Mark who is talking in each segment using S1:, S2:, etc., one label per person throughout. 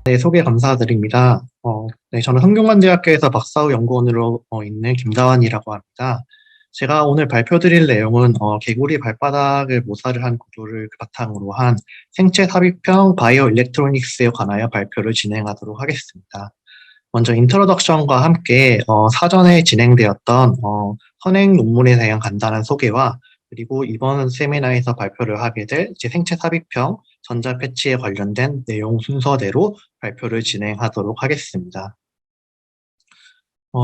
S1: 네, 소개 감사드립니다. 네, 저는 성균관대학교에서 박사후 연구원으로 있는 김다환이라고 합니다. 제가 오늘 발표드릴 내용은 개구리 발바닥을 모사를 한 구조를 바탕으로 한 생체 삽입형 바이오 일렉트로닉스에 관하여 발표를 진행하도록 하겠습니다. 먼저 인트로덕션과 함께 사전에 진행되었던 선행 논문에 대한 간단한 소개와 그리고 이번 세미나에서 발표를 하게 될 이제 생체 삽입형 전자 패치에 관련된 내용 순서대로 발표를 진행하도록 하겠습니다.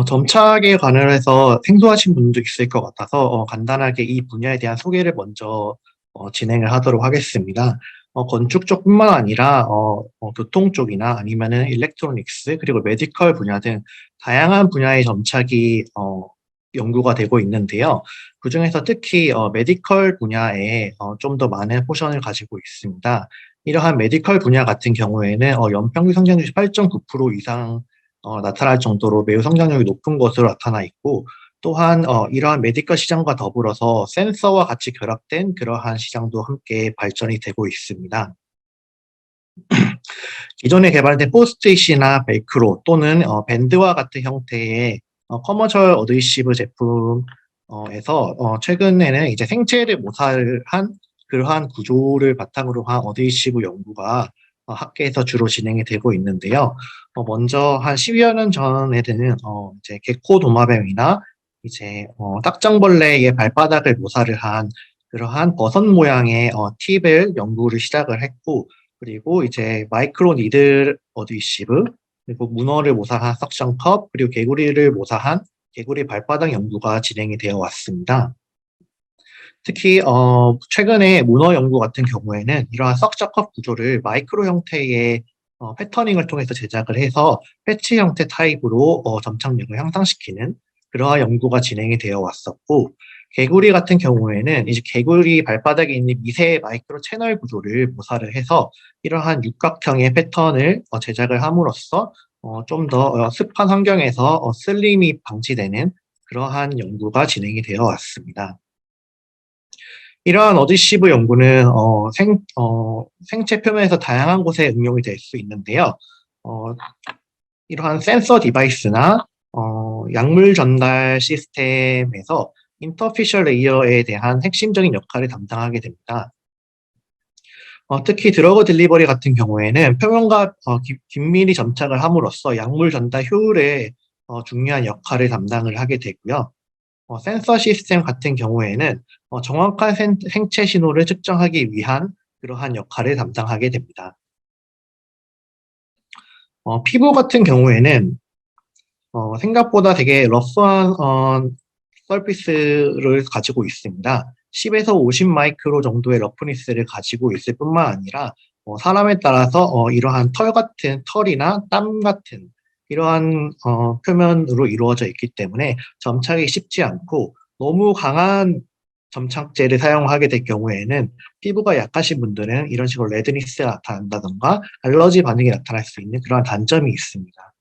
S1: 점착에 관해서 생소하신 분도 있을 것 같아서 간단하게 이 분야에 대한 소개를 먼저 진행을 하도록 하겠습니다. 건축 쪽뿐만 아니라 교통 쪽이나 아니면은 일렉트로닉스 그리고 메디컬 분야 등 다양한 분야의 점착이 연구가 되고 있는데요. 그중에서 특히 메디컬 분야에 좀 더 많은 포션을 가지고 있습니다. 이러한 메디컬 분야 같은 경우에는 연평균 성장률이 8.9% 이상 나타날 정도로 매우 성장력이 높은 것으로 나타나 있고, 또한 이러한 메디컬 시장과 더불어서 센서와 같이 결합된 그러한 시장도 함께 발전이 되고 있습니다. 기존에 개발된 포스트잇이나 벨크로 또는 밴드와 같은 형태의 커머셜 어드히시브 제품에서 최근에는 이제 생체를 모사를 한 그러한 구조를 바탕으로 한 어드히시브 연구가 학계에서 주로 진행이 되고 있는데요. 먼저 한 10여 년 전에는 이제 개코 도마뱀이나 이제 딱정벌레의 발바닥을 모사를 한 그러한 버섯 모양의 팁을 연구를 시작을 했고, 그리고 이제 마이크로 니들 어드히시브, 그리고 문어를 모사한 석션 컵, 그리고 개구리를 모사한 개구리 발바닥 연구가 진행이 되어 왔습니다. 특히 최근에 문어 연구 같은 경우에는 이러한 석션 컵 구조를 마이크로 형태의 패터닝을 통해서 제작을 해서 패치 형태 타입으로 점착력을 향상시키는 그러한 연구가 진행이 되어 왔었고, 개구리 같은 경우에는 이제 개구리 발바닥에 있는 미세 마이크로 채널 구조를 모사를 해서 이러한 육각형의 패턴을 제작을 함으로써 좀 더 습한 환경에서 슬림이 방지되는 그러한 연구가 진행이 되어 왔습니다. 이러한 어드시브 연구는 생체 표면에서 다양한 곳에 응용이 될 수 있는데요. 이러한 센서 디바이스나 약물 전달 시스템에서 인터피셜 레이어에 대한 핵심적인 역할을 담당하게 됩니다. 특히 드러그 딜리버리 같은 경우에는 표면과 긴밀히 점착을 함으로써 약물 전달 효율에 중요한 역할을 담당을 하게 되고요. 센서 시스템 같은 경우에는 정확한 생체 신호를 측정하기 위한 그러한 역할을 담당하게 됩니다. 피부 같은 경우에는 생각보다 되게 러프한 서피스를 가지고 있습니다. 10에서 50 마이크로 정도의 러프니스를 가지고 있을 뿐만 아니라 사람에 따라서 이러한 털이나 땀 같은 이러한 표면으로 이루어져 있기 때문에 점착이 쉽지 않고, 너무 강한 점착제를 사용하게 될 경우에는 피부가 약하신 분들은 이런 식으로 레드니스가 나타난다던가 알러지 반응이 나타날 수 있는 그러한 단점이 있습니다.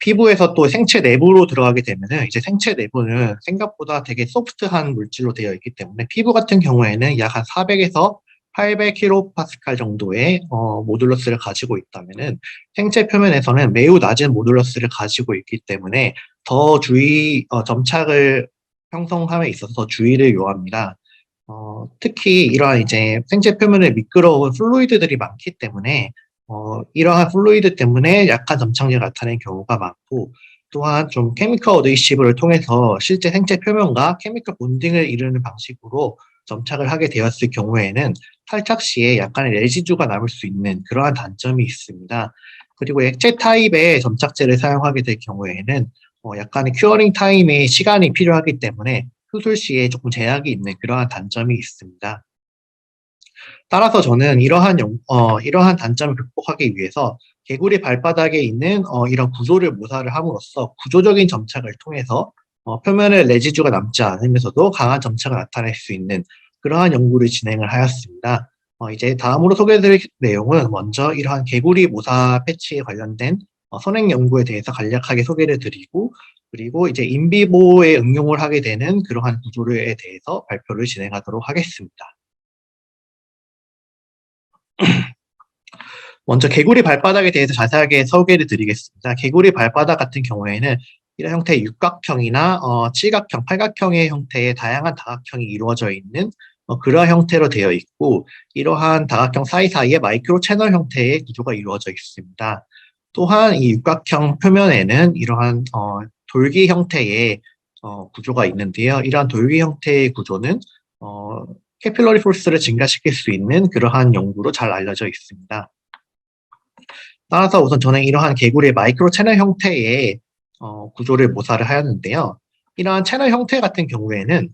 S1: 피부에서 또 생체 내부로 들어가게 되면은 이제 생체 내부는 생각보다 되게 소프트한 물질로 되어 있기 때문에 피부 같은 경우에는 약 한 400에서 800kPa 정도의 모듈러스를 가지고 있다면은 생체 표면에서는 매우 낮은 모듈러스를 가지고 있기 때문에 더 점착을 형성함에 있어서 더 주의를 요합니다. 특히 이러한 이제 생체 표면에 미끄러운 플루이드들이 많기 때문에 이러한 플루이드 때문에 약한 점착력이 나타나는 경우가 많고, 또한 좀 케미컬 어드히시브를 통해서 실제 생체 표면과 케미컬 본딩을 이루는 방식으로 점착을 하게 되었을 경우에는 탈착 시에 약간의 레지두가 남을 수 있는 그러한 단점이 있습니다. 그리고 액체 타입의 점착제를 사용하게 될 경우에는 약간의 큐어링 타임의 시간이 필요하기 때문에 수술 시에 조금 제약이 있는 그러한 단점이 있습니다. 따라서 저는 이러한 단점을 극복하기 위해서 개구리 발바닥에 있는 이런 구조를 모사를 함으로써 구조적인 점착을 통해서 표면에 레지두가 남지 않으면서도 강한 점착을 나타낼 수 있는 그러한 연구를 진행을 하였습니다. 이제 다음으로 소개해드릴 내용은 먼저 이러한 개구리 모사 패치에 관련된 선행 연구에 대해서 간략하게 소개를 드리고, 그리고 이제 인비보에 응용을 하게 되는 그러한 구조에 대해서 발표를 진행하도록 하겠습니다. 먼저 개구리 발바닥에 대해서 자세하게 소개를 드리겠습니다. 개구리 발바닥 같은 경우에는 이런 형태의 육각형이나 칠각형, 팔각형의 형태의 다양한 다각형이 이루어져 있는 그러한 형태로 되어 있고, 이러한 다각형 사이사이에 마이크로 채널 형태의 구조가 이루어져 있습니다. 또한 이 육각형 표면에는 이러한 돌기 형태의 구조가 있는데요. 이러한 돌기 형태의 구조는 캐필러리 포스를 증가시킬 수 있는 그러한 연구로 잘 알려져 있습니다. 따라서 우선 저는 이러한 개구리의 마이크로 채널 형태의 구조를 모사를 하였는데요. 이러한 채널 형태 같은 경우에는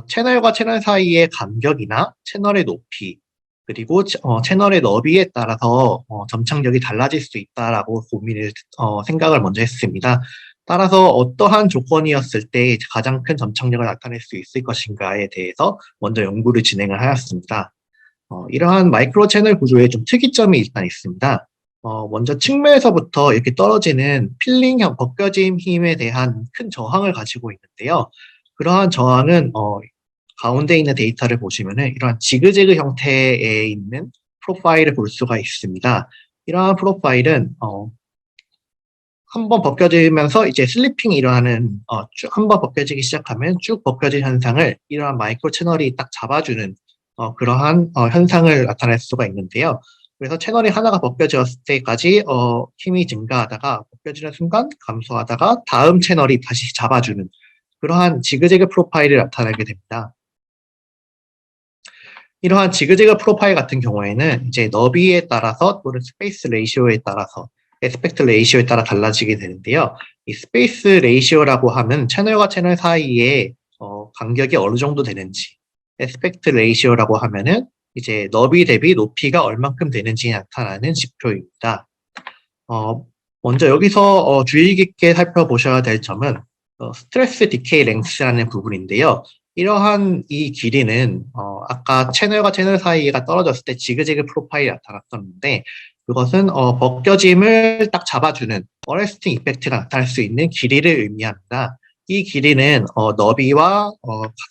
S1: 채널과 채널 사이의 간격이나 채널의 높이, 그리고 채널의 너비에 따라서 점착력이 달라질 수 있다라고 생각을 먼저 했습니다. 따라서 어떠한 조건이었을 때 가장 큰 점착력을 나타낼 수 있을 것인가에 대해서 먼저 연구를 진행을 하였습니다. 이러한 마이크로 채널 구조에 좀 특이점이 일단 있습니다. 먼저 측면에서부터 이렇게 떨어지는 필링형 벗겨짐 힘에 대한 큰 저항을 가지고 있는데요. 그러한 저항은 가운데 있는 데이터를 보시면은 이러한 지그재그 형태에 있는 프로파일을 볼 수가 있습니다. 이러한 프로파일은 한번 벗겨지면서 이제 슬리핑이 일어나는 쭉 한번 벗겨지기 시작하면 쭉 벗겨진 현상을 이러한 마이크로 채널이 딱 잡아주는 그러한 현상을 나타낼 수가 있는데요. 그래서 채널이 하나가 벗겨졌을 때까지 힘이 증가하다가 벗겨지는 순간 감소하다가 다음 채널이 다시 잡아주는 그러한 지그재그 프로파일을 나타내게 됩니다. 이러한 지그재그 프로파일 같은 경우에는 이제 너비에 따라서 또는 스페이스 레이시오에 따라서 에스펙트 레이시오에 따라 달라지게 되는데요. 이 스페이스 레이시오라고 하면 채널과 채널 사이에 간격이 어느 정도 되는지, 에스펙트 레이시오라고 하면은 이제 너비 대비 높이가 얼만큼 되는지 나타나는 지표입니다. 먼저 여기서 주의 깊게 살펴보셔야 될 점은 스트레스 디케이 랭스라는 부분인데요. 이러한 이 길이는 아까 채널과 채널 사이가 떨어졌을 때 지그재그 프로파일이 나타났었는데, 그것은 벗겨짐을 딱 잡아주는 어레스팅 이펙트가 나타날 수 있는 길이를 의미합니다. 이 길이는 너비와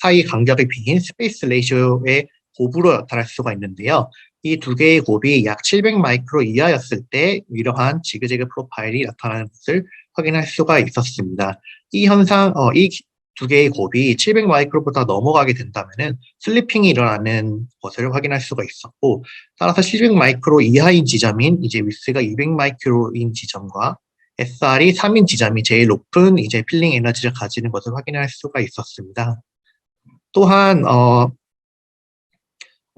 S1: 사이 간격을 비긴 스페이스 레이시오의 곱으로 나타날 수가 있는데요. 이 두 개의 곱이 약 700 마이크로 이하였을 때 이러한 지그재그 프로파일이 나타나는 것을 확인할 수가 있었습니다. 이 현상, 이 두 개의 곱이 700 마이크로보다 넘어가게 된다면은 슬리핑이 일어나는 것을 확인할 수가 있었고, 따라서 700 마이크로 이하인 지점인 이제 위스가 200 마이크로인 지점과 SR이 3인 지점이 제일 높은 이제 필링 에너지를 가지는 것을 확인할 수가 있었습니다. 또한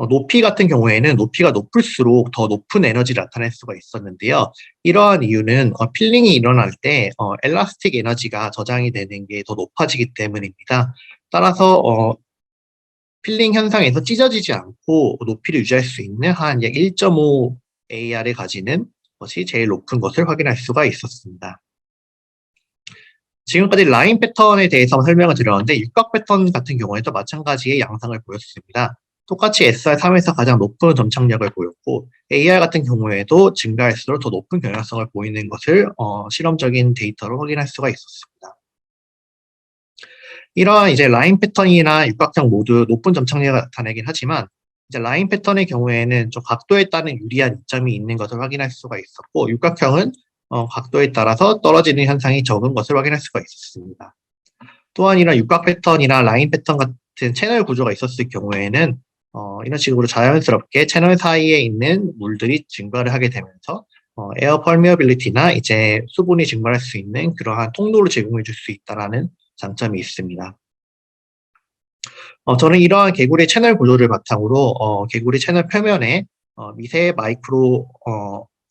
S1: 높이 같은 경우에는 높이가 높을수록 더 높은 에너지를 나타낼 수가 있었는데요. 이러한 이유는 필링이 일어날 때 엘라스틱 에너지가 저장이 되는 게 더 높아지기 때문입니다. 따라서 필링 현상에서 찢어지지 않고 높이를 유지할 수 있는 한 약 1.5 AR을 가지는 것이 제일 높은 것을 확인할 수가 있었습니다. 지금까지 라인 패턴에 대해서 설명을 드렸는데 육각 패턴 같은 경우에도 마찬가지의 양상을 보였습니다. 똑같이 SR3에서 가장 높은 점착력을 보였고 AR 같은 경우에도 증가할수록 더 높은 경향성을 보이는 것을 실험적인 데이터로 확인할 수가 있었습니다. 이러한 이제 라인 패턴이나 육각형 모두 높은 점착력을 나타내긴 하지만 이제 라인 패턴의 경우에는 좀 각도에 따른 유리한 이점이 있는 것을 확인할 수가 있었고 육각형은 각도에 따라서 떨어지는 현상이 적은 것을 확인할 수가 있었습니다. 또한 이런 육각 패턴이나 라인 패턴 같은 채널 구조가 있었을 경우에는 이런 식으로 자연스럽게 채널 사이에 있는 물들이 증발을 하게 되면서 에어 펄미어빌리티나 이제 수분이 증발할 수 있는 그러한 통로를 제공해 줄 수 있다라는 장점이 있습니다. 저는 이러한 개구리 채널 구조를 바탕으로 개구리 채널 표면에 미세 마이크로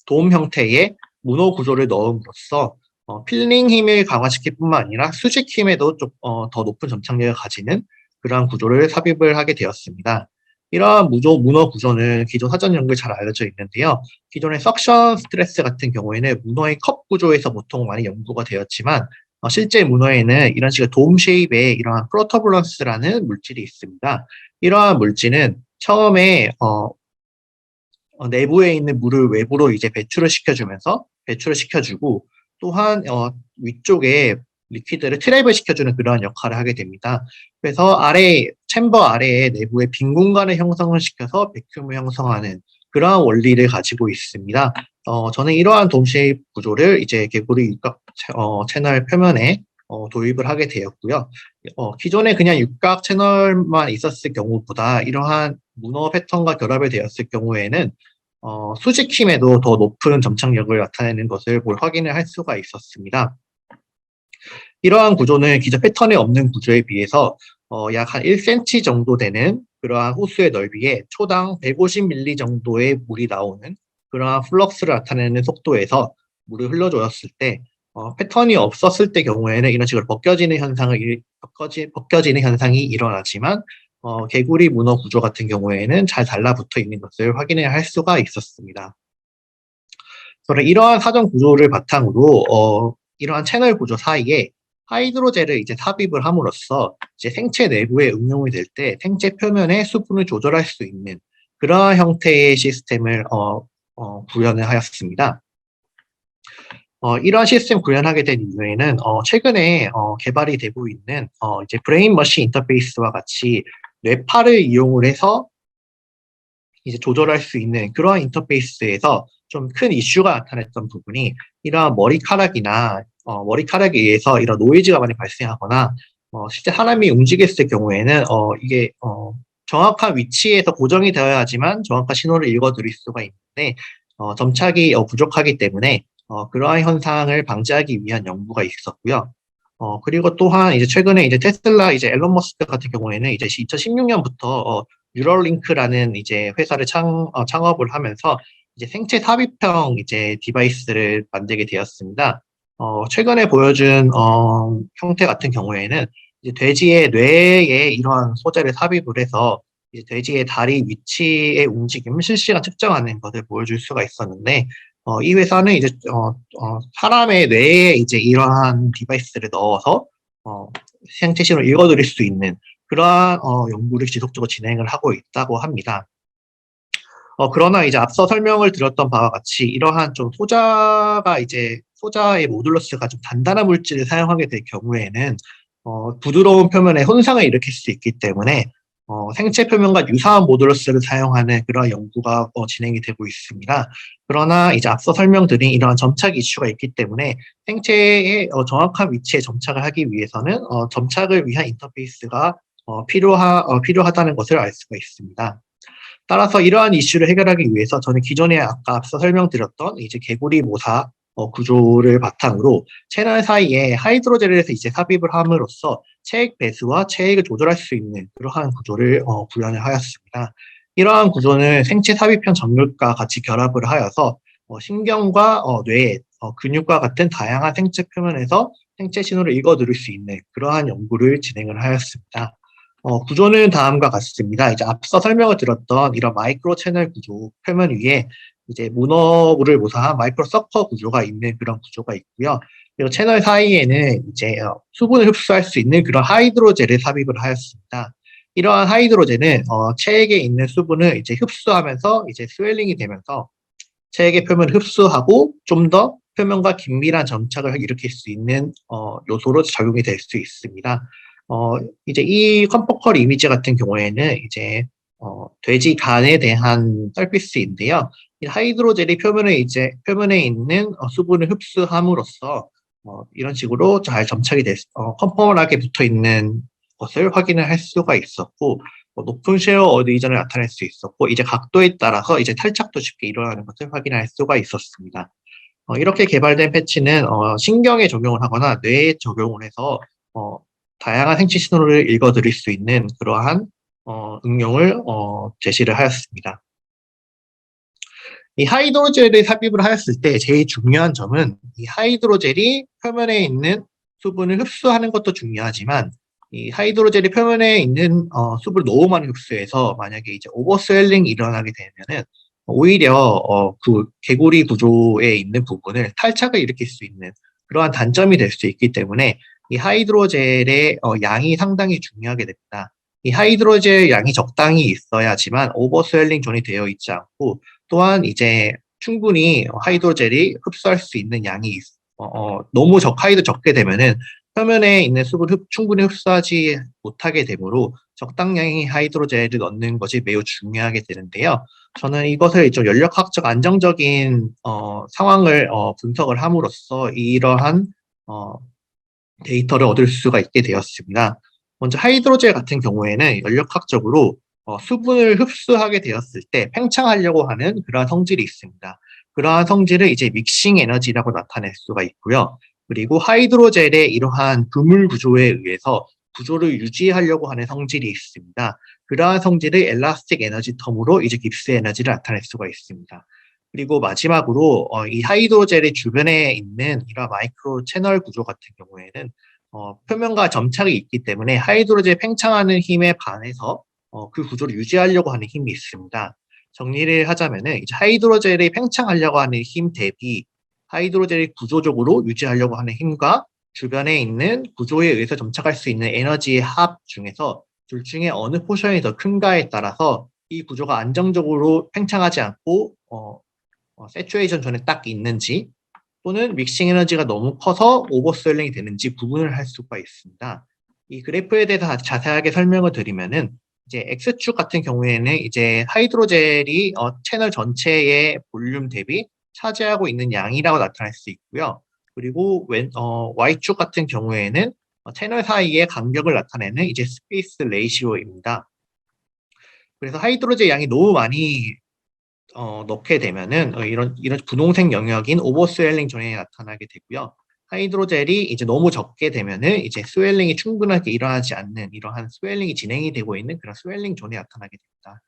S1: 돔 형태의 문호 구조를 넣음으로써 필링 힘을 강화시킬 뿐만 아니라 수직 힘에도 좀 더 높은 점착력을 가지는 그러한 구조를 삽입을 하게 되었습니다. 이러한 문어 구조는 기존 사전 연구에 잘 알려져 있는데요. 기존의 석션 스트레스 같은 경우에는 문어의 컵 구조에서 보통 많이 연구가 되었지만 실제 문어에는 이런 식의 돔 쉐입의 이러한 프로터블런스라는 물질이 있습니다. 이러한 물질은 처음에 내부에 있는 물을 외부로 이제 배출을 시켜주고 또한 위쪽에 리퀴드를 트랩을 시켜주는 그러한 역할을 하게 됩니다. 그래서 챔버 아래에 내부에 빈 공간을 형성을 시켜서 백큐음을 형성하는 그러한 원리를 가지고 있습니다. 저는 이러한 동시 구조를 이제 개구리 육각 채널 표면에 도입을 하게 되었고요. 기존에 그냥 육각 채널만 있었을 경우보다 이러한 문어 패턴과 결합이 되었을 경우에는 수직 힘에도 더 높은 점착력을 나타내는 것을 확인을 할 수가 있었습니다. 이러한 구조는 기존 패턴에 없는 구조에 비해서 약 한 1cm 정도 되는 그러한 호수의 넓이에 초당 150ml 정도의 물이 나오는 그러한 플럭스를 나타내는 속도에서 물을 흘려주었을 때 패턴이 없었을 때 경우에는 이런 식으로 벗겨지는 현상이 일어나지만 개구리 문어 구조 같은 경우에는 잘 달라붙어 있는 것을 확인할 수가 있었습니다. 그래서 이러한 사전 구조를 바탕으로 이러한 채널 구조 사이에 하이드로젤을 이제 삽입을 함으로써 이제 생체 내부에 응용이 될 때 생체 표면의 수분을 조절할 수 있는 그러한 형태의 시스템을 구현을 하였습니다. 이러한 시스템 구현하게 된 이유에는 최근에 개발이 되고 있는 이제 브레인 머신 인터페이스와 같이 뇌파를 이용을 해서 이제 조절할 수 있는 그러한 인터페이스에서 좀 큰 이슈가 나타났던 부분이 이러한 머리카락에 의해서 이런 노이즈가 많이 발생하거나 실제 사람이 움직였을 경우에는 이게 정확한 위치에서 고정이 되어야지만 정확한 신호를 읽어드릴 수가 있는데 점착이 부족하기 때문에 그러한 현상을 방지하기 위한 연구가 있었고요. 그리고 또한 이제 최근에 이제 테슬라 이제 앨런 머스크 같은 경우에는 이제 2016년부터 뉴럴링크라는 이제 회사를 창업을 하면서 이제 생체 삽입형 이제 디바이스를 만들게 되었습니다. 최근에 보여준 형태 같은 경우에는 이제 돼지의 뇌에 이러한 소재를 삽입을 해서 이제 돼지의 다리 위치의 움직임을 실시간 측정하는 것을 보여줄 수가 있었는데 이 회사는 이제 사람의 뇌에 이제 이러한 디바이스를 넣어서 생체 신호를 읽어드릴 수 있는 그러한 연구를 지속적으로 진행을 하고 있다고 합니다. 그러나 이제 앞서 설명을 드렸던 바와 같이 이러한 좀 소자의 모듈러스가 좀 단단한 물질을 사용하게 될 경우에는 부드러운 표면에 손상을 일으킬 수 있기 때문에 생체 표면과 유사한 모듈러스를 사용하는 그런 연구가 진행이 되고 있습니다. 그러나 이제 앞서 설명드린 이러한 점착 이슈가 있기 때문에 생체의 정확한 위치에 점착을 하기 위해서는 점착을 위한 인터페이스가 필요하다는 것을 알 수가 있습니다. 따라서 이러한 이슈를 해결하기 위해서 저는 기존에 아까 앞서 설명드렸던 이제 개구리 모사 구조를 바탕으로 채널 사이에 하이드로젤을 이제 삽입을 함으로써 체액 배수와 체액을 조절할 수 있는 그러한 구조를 구현을 하였습니다. 이러한 구조는 생체 삽입형 전극과 같이 결합을 하여서 신경과 뇌, 근육과 같은 다양한 생체 표면에서 생체 신호를 읽어들을 수 있는 그러한 연구를 진행을 하였습니다. 구조는 다음과 같습니다. 이제 앞서 설명을 드렸던 이런 마이크로 채널 구조 표면 위에 이제 문어를 모사한 마이크로 서커 구조가 있는 그런 구조가 있고요. 그리고 채널 사이에는 이제 수분을 흡수할 수 있는 그런 하이드로젤을 삽입을 하였습니다. 이러한 하이드로젤은 체액에 있는 수분을 이제 흡수하면서 이제 스웰링이 되면서 체액의 표면을 흡수하고 좀 더 표면과 긴밀한 점착을 일으킬 수 있는 요소로 작용이 될 수 있습니다. 이제 이 컴포컬 이미지 같은 경우에는 이제 돼지 간에 대한 서피스인데요. 이 하이드로젤이 표면에 있는 수분을 흡수함으로써 이런 식으로 잘 점착이 컴포멀하게 붙어 있는 것을 확인을 할 수가 있었고 높은 쉐어 어디전을 나타낼 수 있었고 이제 각도에 따라서 이제 탈착도 쉽게 일어나는 것을 확인할 수가 있었습니다. 이렇게 개발된 패치는 신경에 적용을 하거나 뇌에 적용을 해서 다양한 생체 신호를 읽어드릴 수 있는 그러한 응용을 제시를 하였습니다. 이 하이드로젤을 삽입을 하였을 때 제일 중요한 점은 이 하이드로젤이 표면에 있는 수분을 흡수하는 것도 중요하지만 이 하이드로젤이 표면에 있는 수분을 너무 많이 흡수해서 만약에 이제 오버스웰링이 일어나게 되면은 오히려 그 개구리 구조에 있는 부분을 탈착을 일으킬 수 있는 그러한 단점이 될 수 있기 때문에 이 하이드로젤의 양이 상당히 중요하게 됩니다. 이 하이드로젤 양이 적당히 있어야지만 오버스웰링 존이 되어 있지 않고 또한 이제 충분히 하이드로젤이 흡수할 수 있는 양이 너무 하이도 적게 되면은 표면에 있는 수분을 충분히 흡수하지 못하게 되므로 적당량의 하이드로젤을 넣는 것이 매우 중요하게 되는데요. 저는 이것을 좀 연력학적 안정적인 상황을 분석을 함으로써 이러한 어, 데이터를 얻을 수가 있게 되었습니다. 먼저 하이드로젤 같은 경우에는 연력학적으로 수분을 흡수하게 되었을 때 팽창하려고 하는 그러한 성질이 있습니다. 그러한 성질을 이제 믹싱 에너지라고 나타낼 수가 있고요. 그리고 하이드로젤의 이러한 그물 구조에 의해서 구조를 유지하려고 하는 성질이 있습니다. 그러한 성질을 엘라스틱 에너지 텀으로 이제 깁스 에너지를 나타낼 수가 있습니다. 그리고 마지막으로 이 하이드로젤의 주변에 있는 이런 마이크로 채널 구조 같은 경우에는 표면과 점착이 있기 때문에 하이드로젤 팽창하는 힘에 반해서 그 구조를 유지하려고 하는 힘이 있습니다. 정리를 하자면은 이제 하이드로젤이 팽창하려고 하는 힘 대비 하이드로젤이 구조적으로 유지하려고 하는 힘과 주변에 있는 구조에 의해서 점착할 수 있는 에너지의 합 중에서 둘 중에 어느 포션이 더 큰가에 따라서 이 구조가 안정적으로 팽창하지 않고 세츄레이션 존에 딱 있는지 또는 믹싱 에너지가 너무 커서 오버스웰링이 되는지 구분을 할 수가 있습니다. 이 그래프에 대해서 자세하게 설명을 드리면은 이제 X축 같은 경우에는 이제 하이드로젤이 채널 전체의 볼륨 대비 차지하고 있는 양이라고 나타날 수 있고요. 그리고 Y축 같은 경우에는 채널 사이의 간격을 나타내는 이제 스페이스 레이시오입니다. 그래서 하이드로젤 양이 너무 많이 넣게 되면은 이런 분홍색 영역인 오버스웰링 존에 나타나게 되고요. 하이드로젤이 이제 너무 적게 되면은 이제 스웰링이 충분하게 일어나지 않는 이러한 스웰링이 진행이 되고 있는 그런 스웰링 존에 나타나게 됩니다.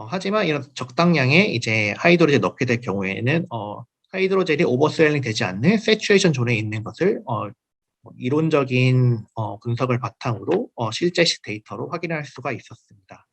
S1: 하지만 이런 적당량의 이제 하이드로젤 넣게 될 경우에는 하이드로젤이 오버스웰링 되지 않는 세츄레이션 존에 있는 것을 이론적인 분석을 바탕으로 실제 데이터로 확인할 수가 있었습니다.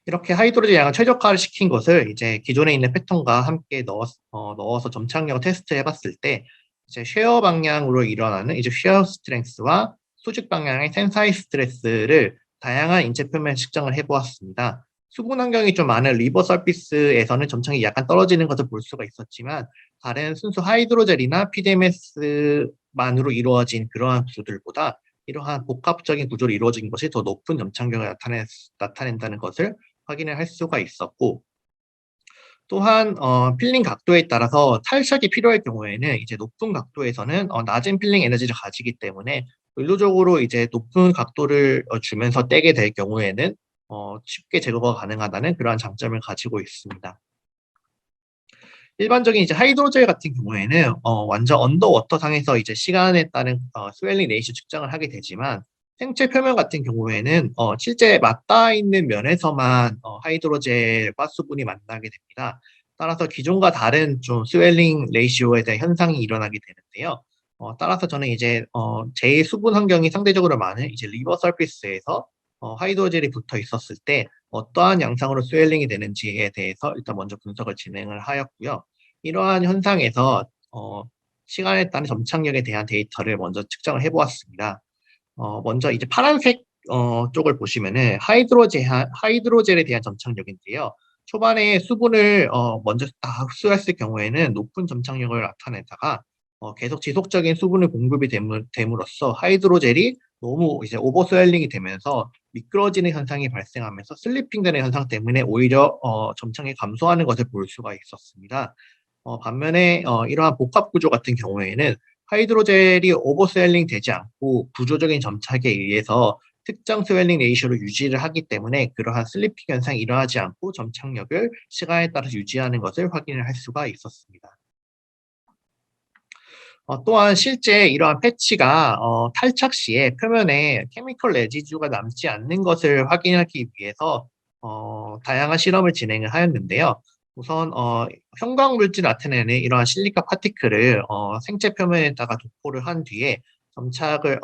S1: 이렇게 하이드로젠 양을 최적화를 시킨 것을 이제 기존에 있는 패턴과 함께 넣어서 점착력 테스트 해봤을 때 이제 쉐어 방향으로 일어나는 이제 쉐어 스트렝스와 수직 방향의 텐사이 스트레스를 다양한 인체 표면에 측정을 해보았습니다. 수분 환경이 좀 많은 리버 서피스에서는 점착이 약간 떨어지는 것을 볼 수가 있었지만 다른 순수 하이드로젤이나 PDMS만으로 이루어진 그러한 구조들보다 이러한 복합적인 구조로 이루어진 것이 더 높은 점착력을 나타낸다는 것을 확인을 할 수가 있었고 또한 필링 각도에 따라서 탈착이 필요할 경우에는 이제 높은 각도에서는 낮은 필링 에너지를 가지기 때문에 의도적으로 이제 높은 각도를 주면서 떼게 될 경우에는 쉽게 제거가 가능하다는 그러한 장점을 가지고 있습니다. 일반적인 이제 하이드로젤 같은 경우에는 완전 언더워터 상에서 이제 시간에 따른 스웰링 레이시 측정을 하게 되지만 생체 표면 같은 경우에는 실제 맞닿아 있는 면에서만 하이드로젤과 수분이 만나게 됩니다. 따라서 기존과 다른 좀 스웰링 레이시오에 대한 현상이 일어나게 되는데요. 따라서 저는 이제 제 수분 환경이 상대적으로 많은 이제 리버 서피스에서 하이드로젤이 붙어 있었을 때 어떠한 양상으로 스웰링이 되는지에 대해서 일단 먼저 분석을 진행을 하였고요. 이러한 현상에서 시간에 따른 점착력에 대한 데이터를 먼저 측정을 해보았습니다. 먼저 이제 파란색 쪽을 보시면은 하이드로젤에 대한 점착력인데요. 초반에 수분을 먼저 다 흡수했을 경우에는 높은 점착력을 나타내다가 계속 지속적인 수분을 공급이 됨으로써 하이드로젤이 너무 이제 오버스웰링이 되면서 미끄러지는 현상이 발생하면서 슬리핑되는 현상 때문에 오히려 점착이 감소하는 것을 볼 수가 있었습니다. 반면에 이러한 복합 구조 같은 경우에는 하이드로젤이 오버스웰링 되지 않고 구조적인 점착에 의해서 특정 스웰링 레이쇼를 유지를 하기 때문에 그러한 슬리핑 현상이 일어나지 않고 점착력을 시간에 따라서 유지하는 것을 확인을 할 수가 있었습니다. 또한 실제 이러한 패치가 탈착 시에 표면에 케미컬 레지주가 남지 않는 것을 확인하기 위해서 다양한 실험을 진행을 하였는데요. 우선 형광물질 나타내는 이러한 실리카 파티클을 생체 표면에다가 도포를 한 뒤에 점착을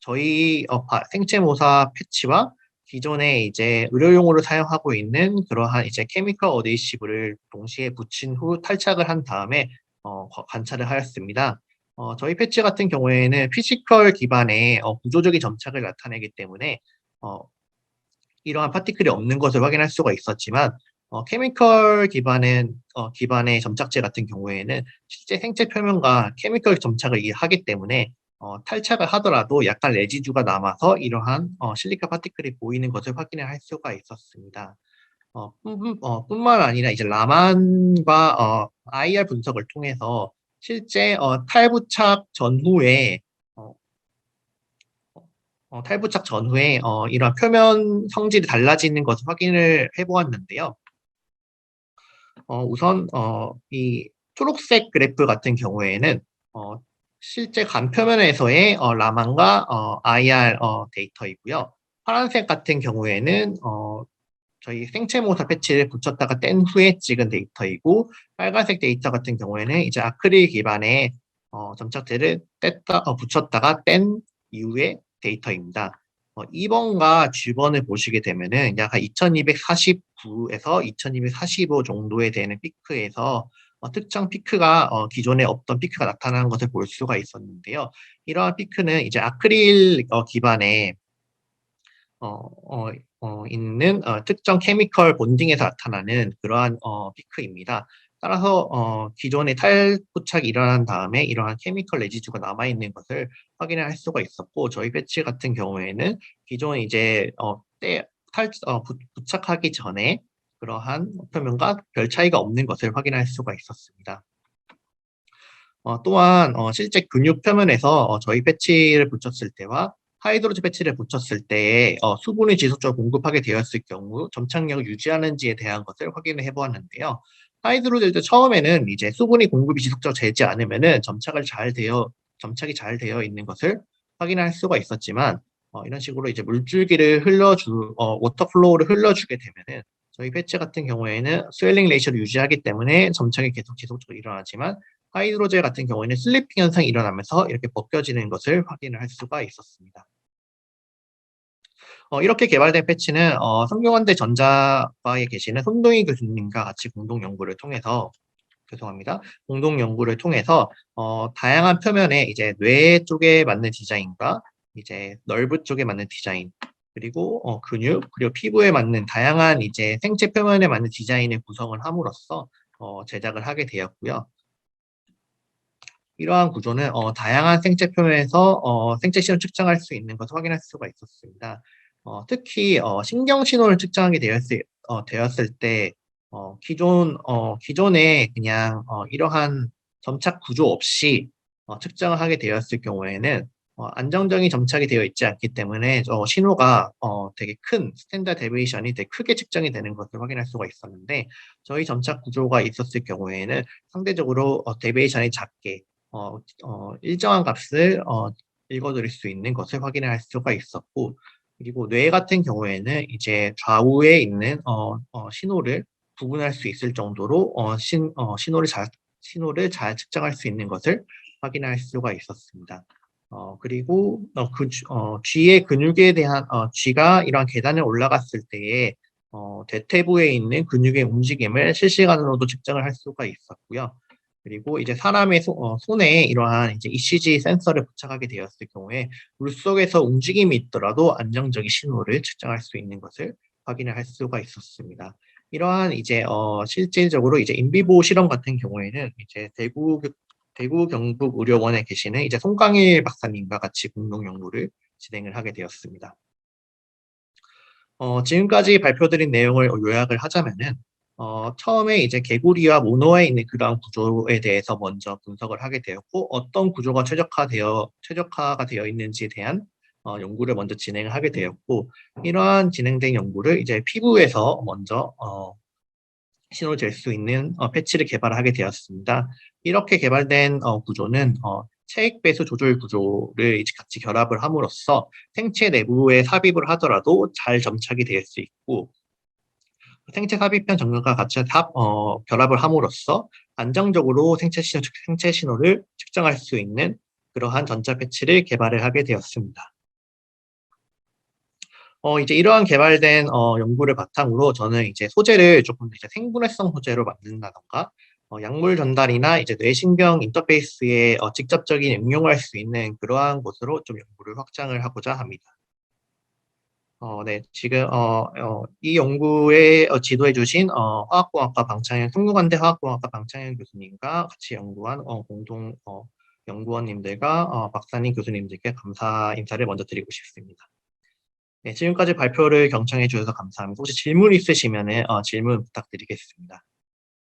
S1: 저희 생체 모사 패치와 기존에 이제 의료용으로 사용하고 있는 그러한 이제 케미컬 어데이시브를 동시에 붙인 후 탈착을 한 다음에 관찰을 하였습니다. 저희 패치 같은 경우에는 피지컬 기반의 구조적인 점착을 나타내기 때문에 이러한 파티클이 없는 것을 확인할 수가 있었지만 케미컬 기반의 점착제 같은 경우에는 실제 생체 표면과 케미컬 점착을 하기 때문에 탈착을 하더라도 약간 레지두가 남아서 이러한 실리카 파티클이 보이는 것을 확인할 수가 있었습니다. 뿐만 아니라 이제 라만과 IR 분석을 통해서 실제 탈부착 전후에 어, 탈부착 전후에 이런 표면 성질이 달라지는 것을 확인을 해보았는데요. 우선 이 초록색 그래프 같은 경우에는 실제 간표면에서의 라만과 IR 데이터이고요. 파란색 같은 경우에는 저희 생체 모사 패치를 붙였다가 뗀 후에 찍은 데이터이고, 빨간색 데이터 같은 경우에는 이제 아크릴 기반의 점착제를 붙였다가 뗀 이후의 데이터입니다. 2번과 G번을 보시게 되면은 약 2249에서 2245 정도에 되는 피크에서 특정 피크가 기존에 없던 피크가 나타나는 것을 볼 수가 있었는데요. 이러한 피크는 이제 아크릴 기반의 있는 특정 케미컬 본딩에서 나타나는 그러한 피크입니다. 따라서 기존의 탈부착이 일어난 다음에 이러한 케미컬 레지두가 남아있는 것을 확인할 수가 있었고, 저희 배치 같은 경우에는 기존 이제 부착하기 전에 그러한 표면과 별 차이가 없는 것을 확인할 수가 있었습니다. 또한 실제 근육 표면에서 저희 패치를 붙였을 때와 하이드로즈 패치를 붙였을 때에 수분이 지속적으로 공급하게 되었을 경우 점착력을 유지하는지에 대한 것을 확인을 해보았는데요. 하이드로젤도 처음에는 이제 수분이 공급이 지속적으로 되지 않으면은 점착이 잘 되어 있는 것을 확인할 수가 있었지만, 이런 식으로 이제 물줄기를 워터플로우를 흘러주게 되면은 저희 패치 같은 경우에는 스웰링 레이셔를 유지하기 때문에 점착이 계속 지속적으로 일어나지만, 하이드로젤 같은 경우에는 슬리핑 현상이 일어나면서 이렇게 벗겨지는 것을 확인을 할 수가 있었습니다. 이렇게 개발된 패치는 성균관대 전자과에 계시는 손동희 교수님과 같이 공동 연구를 통해서 공동 연구를 통해서 다양한 표면에 이제 뇌 쪽에 맞는 디자인과 이제 널브 쪽에 맞는 디자인, 그리고 근육, 그리고 피부에 맞는 다양한 이제 생체 표면에 맞는 디자인을 구성을 함으로써 제작을 하게 되었고요. 이러한 구조는 다양한 생체 표면에서 생체 신호를 측정할 수 있는 것을 확인할 수가 있었습니다. 특히 신경 신호를 측정하게 되었을 때 기존에 그냥 이러한 점착 구조 없이 측정을 하게 되었을 경우에는 안정적인 점착이 되어 있지 않기 때문에 신호가 되게 큰 스탠다드 데비에이션이 되게 크게 측정이 되는 것을 확인할 수가 있었는데, 저희 점착 구조가 있었을 경우에는 상대적으로 데비에이션이 작게 일정한 값을 읽어드릴 수 있는 것을 확인할 수가 있었고, 그리고 뇌 같은 경우에는 이제 좌우에 있는 신호를 구분할 수 있을 정도로 신호를 잘 측정할 수 있는 것을 확인할 수가 있었습니다. 그리고 쥐의 근육에 대한 쥐가 이러한 계단을 올라갔을 때에 대퇴부에 있는 근육의 움직임을 실시간으로도 측정을 할 수가 있었고요. 그리고 이제 사람의 손에 이러한 이제 ECG 센서를 부착하게 되었을 경우에 물속에서 움직임이 있더라도 안정적인 신호를 측정할 수 있는 것을 확인을 할 수가 있었습니다. 이러한 이제 실질적으로 이제 인비보 실험 같은 경우에는 이제 대구 경북의료원에 계시는 이제 송강일 박사님과 같이 공동 연구를 진행을 하게 되었습니다. 지금까지 발표드린 내용을 요약을 하자면은 처음에 이제 개구리와 모노에 있는 그러한 구조에 대해서 먼저 분석을 하게 되었고, 어떤 구조가 최적화가 되어 있는지에 대한 연구를 먼저 진행을 하게 되었고, 이러한 진행된 연구를 이제 피부에서 먼저 신호를 잴 수 있는 패치를 개발하게 되었습니다. 이렇게 개발된 구조는 체액 배수 조절 구조를 이제 같이 결합을 함으로써 생체 내부에 삽입을 하더라도 잘 점착이 될 수 있고, 생체 삽입형 정렬과 같이 결합을 함으로써 안정적으로 생체 신호를 측정할 수 있는 그러한 전자 패치를 개발을 하게 되었습니다. 이제 이러한 개발된 연구를 바탕으로 저는 이제 소재를 조금 이제 생분해성 소재로 만든다던가 약물 전달이나 이제 뇌신경 인터페이스에 직접적인 응용할 수 있는 그러한 곳으로 좀 연구를 확장을 하고자 합니다. 네, 지금 이 연구에 지도해 주신 성균관대 화학공학과 방창현 교수님과 같이 연구한 공동 연구원님들과 박사님, 교수님들께 감사 인사를 먼저 드리고 싶습니다. 네, 지금까지 발표를 경청해 주셔서 감사합니다. 혹시 질문 있으시면 질문 부탁드리겠습니다.